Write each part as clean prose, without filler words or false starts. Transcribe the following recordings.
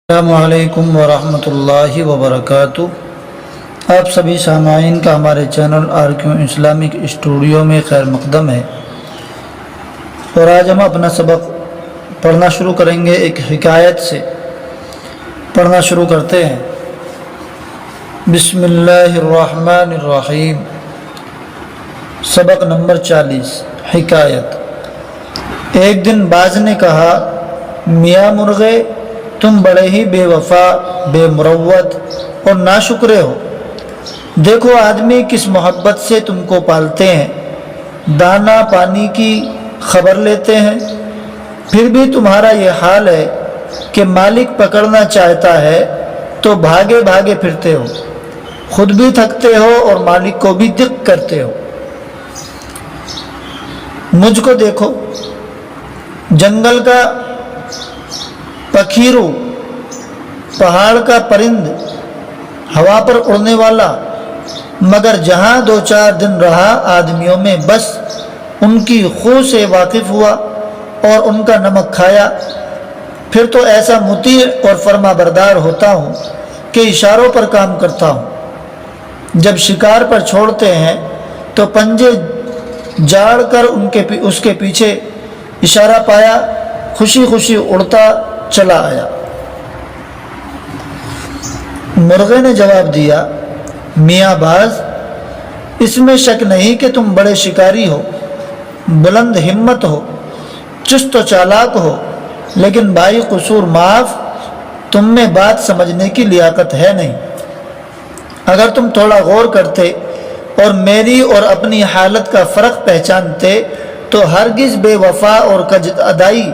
السلام علیکم ورحمۃ اللہ وبرکاتہ۔ آپ سبھی سامعین کا ہمارے چینل RQ اسلامک اسٹوڈیو میں خیر مقدم ہے، اور آج ہم اپنا سبق پڑھنا شروع کریں گے۔ ایک حکایت سے پڑھنا شروع کرتے ہیں۔ بسم اللہ الرحمن الرحیم۔ سبق نمبر 40، حکایت۔ ایک دن باز نے کہا، میاں مرغے، تم بڑے ہی بے وفا، بے مروت اور ناشکرے ہو۔ دیکھو آدمی کس محبت سے تم کو پالتے ہیں، دانا پانی کی خبر لیتے ہیں، پھر بھی تمہارا یہ حال ہے کہ مالک پکڑنا چاہتا ہے تو بھاگے بھاگے پھرتے ہو، خود بھی تھکتے ہو اور مالک کو بھی دق کرتے ہو۔ مجھ کو دیکھو، جنگل کا پکھیرو، پہاڑ کا پرند، ہوا پر اڑنے والا، مگر جہاں 2-4 دن رہا آدمیوں میں، بس ان کی خو سے واقف ہوا اور ان کا نمک کھایا، پھر تو ایسا مطیع اور فرما بردار ہوتا ہوں کہ اشاروں پر کام کرتا ہوں۔ جب شکار پر چھوڑتے ہیں تو پنجے جاڑ کر اس کے پیچھے اشارہ پایا، خوشی خوشی اڑتا چلا آیا۔ مرغے نے جواب دیا، میاں باز، اس میں شک نہیں کہ تم بڑے شکاری ہو، بلند ہمت ہو، چست و چالاک ہو، لیکن بھائی قصور معاف، تم میں بات سمجھنے کی لیاقت ہے نہیں۔ اگر تم تھوڑا غور کرتے اور میری اور اپنی حالت کا فرق پہچانتے تو ہرگز بے وفا اور کج ادائی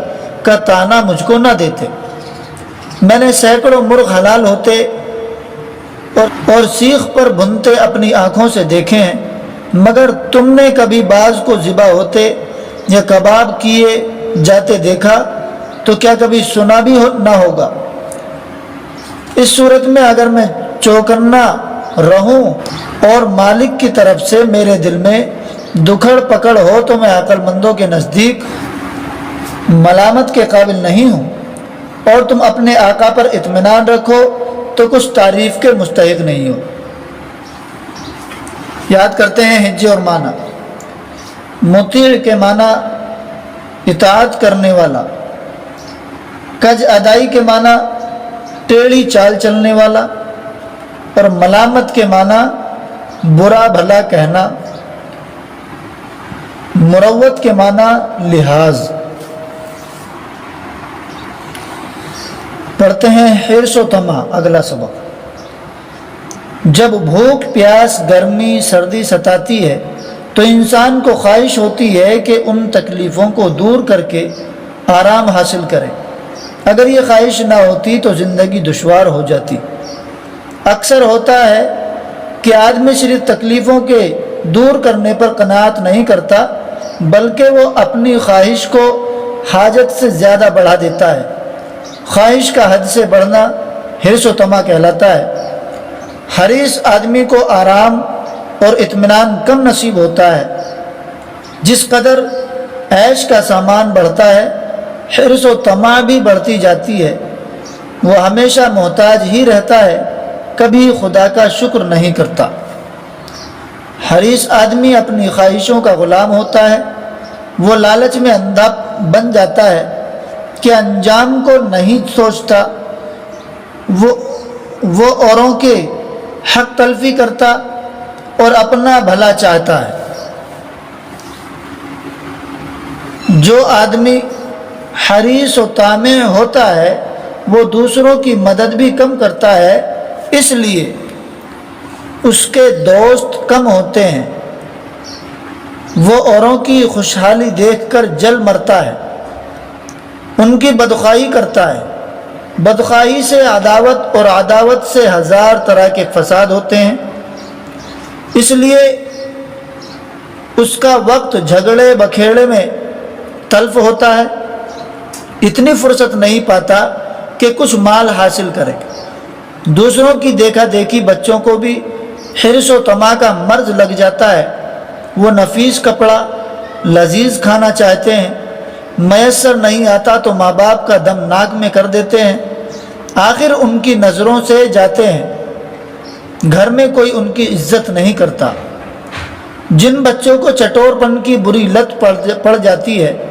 کا طعنہ مجھ کو نہ دیتے۔ میں نے سینکڑوں مرغ حلال ہوتے اور سیخ پر بھنتے اپنی آنکھوں سے دیکھے ہیں، مگر تم نے کبھی باز کو ذبح ہوتے یا کباب کیے جاتے دیکھا تو کیا کبھی سنا بھی نہ ہوگا؟ اس صورت میں اگر میں چوکنا رہوں اور مالک کی طرف سے میرے دل میں دکھڑ پکڑ ہو تو میں عقل مندوں کے نزدیک ملامت کے قابل نہیں ہوں، اور تم اپنے آقا پر اطمینان رکھو تو کچھ تعریف کے مستحق نہیں ہو۔ یاد کرتے ہیں ہجے اور معنی۔ مطیع کے معنی اطاعت کرنے والا، کج ادائی کے معنی ٹیڑھی چال چلنے والا، اور ملامت کے معنی برا بھلا کہنا، مروت کے معنی لحاظ۔ پڑھتے ہیں حرص و طمع، اگلا سبق۔ جب بھوک پیاس گرمی سردی ستاتی ہے تو انسان کو خواہش ہوتی ہے کہ ان تکلیفوں کو دور کر کے آرام حاصل کرے۔ اگر یہ خواہش نہ ہوتی تو زندگی دشوار ہو جاتی۔ اکثر ہوتا ہے کہ آدمی صرف تکلیفوں کے دور کرنے پر قناعت نہیں کرتا، بلکہ وہ اپنی خواہش کو حاجت سے زیادہ بڑھا دیتا ہے۔ خواہش کا حد سے بڑھنا حرص و طمع کہلاتا ہے۔ حریص آدمی کو آرام اور اطمینان کم نصیب ہوتا ہے۔ جس قدر عیش کا سامان بڑھتا ہے، حرص و طمع بھی بڑھتی جاتی ہے۔ وہ ہمیشہ محتاج ہی رہتا ہے، کبھی خدا کا شکر نہیں کرتا۔ حریص آدمی اپنی خواہشوں کا غلام ہوتا ہے۔ وہ لالچ میں اندھا بن جاتا ہے کہ انجام کو نہیں سوچتا۔ وہ اوروں کے حق تلفی کرتا اور اپنا بھلا چاہتا ہے۔ جو آدمی حریص و طامع ہوتا ہے وہ دوسروں کی مدد بھی کم کرتا ہے، اس لیے اس کے دوست کم ہوتے ہیں۔ وہ اوروں کی خوشحالی دیکھ کر جل مرتا ہے، ان کی بدخواہی کرتا ہے۔ بدخواہی سے عداوت اور عداوت سے 1000 طرح کے فساد ہوتے ہیں۔ اس لیے اس کا وقت جھگڑے بکھیڑے میں تلف ہوتا ہے، اتنی فرصت نہیں پاتا کہ کچھ مال حاصل کرے۔ دوسروں کی دیکھا دیکھی بچوں کو بھی حرص و طمع کا مرض لگ جاتا ہے۔ وہ نفیس کپڑا، لذیذ کھانا چاہتے ہیں، میسر نہیں آتا تو ماں باپ کا دم ناک میں کر دیتے ہیں۔ آخر ان کی نظروں سے جاتے ہیں، گھر میں کوئی ان کی عزت نہیں کرتا۔ جن بچوں کو چٹور پن کی بری لت پڑ جاتی ہے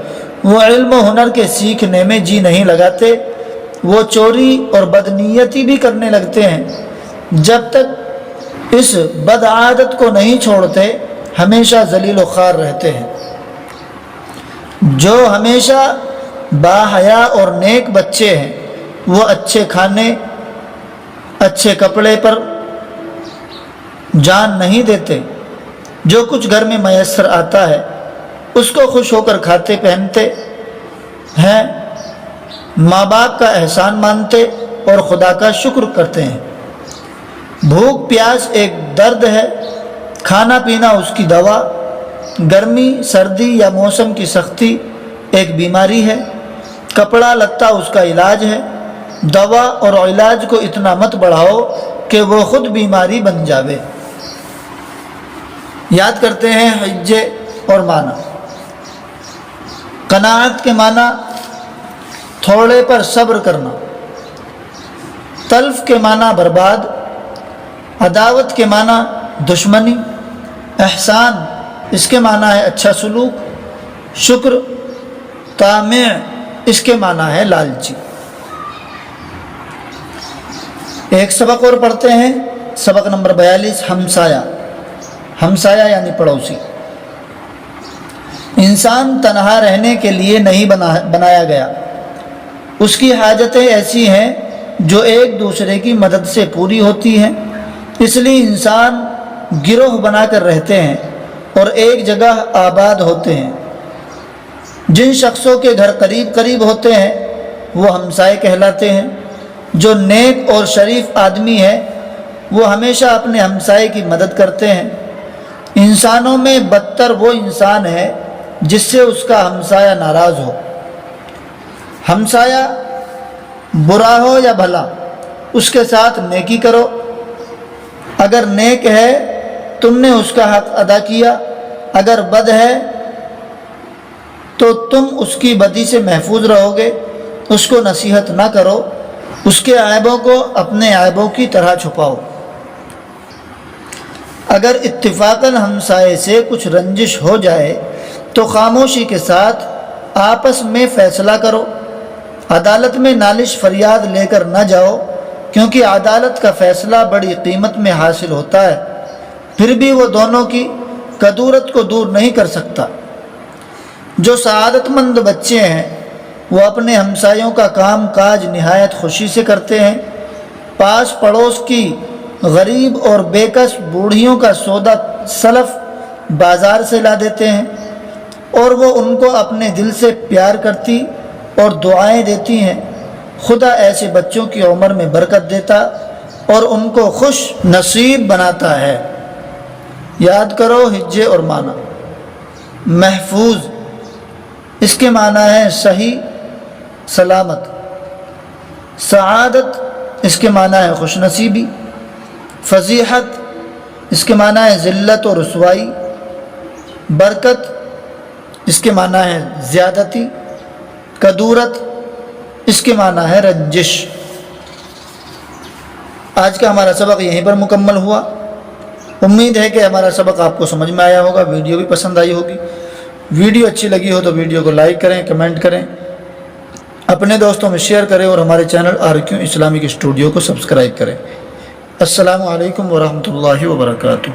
وہ علم و ہنر کے سیکھنے میں جی نہیں لگاتے، وہ چوری اور بدنیتی بھی کرنے لگتے ہیں۔ جب تک اس بد عادت کو نہیں چھوڑتے ہمیشہ ذلیل و خوار رہتے ہیں۔ جو ہمیشہ باحیا اور نیک بچے ہیں وہ اچھے کھانے، اچھے کپڑے پر جان نہیں دیتے، جو کچھ گھر میں میسر آتا ہے اس کو خوش ہو کر کھاتے پہنتے ہیں، ماں باپ کا احسان مانتے اور خدا کا شکر کرتے ہیں۔ بھوک پیاس ایک درد ہے، کھانا پینا اس کی دوا، گرمی سردی یا موسم کی سختی ایک بیماری ہے، کپڑا لتا اس کا علاج ہے۔ دوا اور علاج کو اتنا مت بڑھاؤ کہ وہ خود بیماری بن جاوے۔ یاد کرتے ہیں حجے اور معنی۔ قناعت کے معنی تھوڑے پر صبر کرنا، تلف کے معنی برباد، عداوت کے معنی دشمنی، احسان اس کے معنی ہے اچھا سلوک، شکر، طامع اس کے معنی ہے لالچی۔ ایک سبق اور پڑھتے ہیں، سبق نمبر 42، ہمسایہ۔ ہمسایہ یعنی پڑوسی۔ انسان تنہا رہنے کے لیے نہیں بنایا گیا، اس کی حاجتیں ایسی ہیں جو ایک دوسرے کی مدد سے پوری ہوتی ہیں، اس لیے انسان گروہ بنا کر رہتے ہیں اور ایک جگہ آباد ہوتے ہیں۔ جن شخصوں کے گھر قریب قریب ہوتے ہیں وہ ہمسائے کہلاتے ہیں۔ جو نیک اور شریف آدمی ہے وہ ہمیشہ اپنے ہمسائے کی مدد کرتے ہیں۔ انسانوں میں بدتر وہ انسان ہے جس سے اس کا ہمسایہ ناراض ہو۔ ہمسایہ برا ہو یا بھلا اس کے ساتھ نیکی کرو، اگر نیک ہے تم نے اس کا حق ادا کیا، اگر بد ہے تو تم اس کی بدی سے محفوظ رہو گے۔ اس کو نصیحت نہ کرو، اس کے عیبوں کو اپنے عیبوں کی طرح چھپاؤ۔ اگر اتفاقاً ہمسائے سے کچھ رنجش ہو جائے تو خاموشی کے ساتھ آپس میں فیصلہ کرو۔ عدالت میں نالش فریاد لے کر نہ جاؤ، کیونکہ عدالت کا فیصلہ بڑی قیمت میں حاصل ہوتا ہے، پھر بھی وہ دونوں کی کدورت کو دور نہیں کر سکتا۔ جو سعادت مند بچے ہیں وہ اپنے ہمسایوں کا کام کاج نہایت خوشی سے کرتے ہیں۔ پاس پڑوس کی غریب اور بےکس بوڑھیوں کا سودا سلف بازار سے لا دیتے ہیں اور وہ ان کو اپنے دل سے پیار کرتی اور دعائیں دیتی ہیں۔ خدا ایسے بچوں کی عمر میں برکت دیتا اور ان کو خوش نصیب بناتا ہے۔ یاد کرو حجے اور معنی۔ محفوظ اس کے معنی ہے صحیح سلامت۔ سعادت اس کے معنی ہے خوش نصیبی۔ فضیحت اس کے معنی ہے ذلت و رسوائی۔ برکت اس کے معنی ہے زیادتی۔ کدورت اس کے معنی ہے رنجش۔ آج کا ہمارا سبق یہیں پر مکمل ہوا۔ امید ہے کہ ہمارا سبق آپ کو سمجھ میں آیا ہوگا، ویڈیو بھی پسند آئی ہوگی۔ ویڈیو اچھی لگی ہو تو ویڈیو کو لائک کریں، کمنٹ کریں، اپنے دوستوں میں شیئر کریں اور ہمارے چینل RQ اسلامک اسٹوڈیو کو سبسکرائب کریں۔ السلام علیکم ورحمۃ اللہ وبرکاتہ۔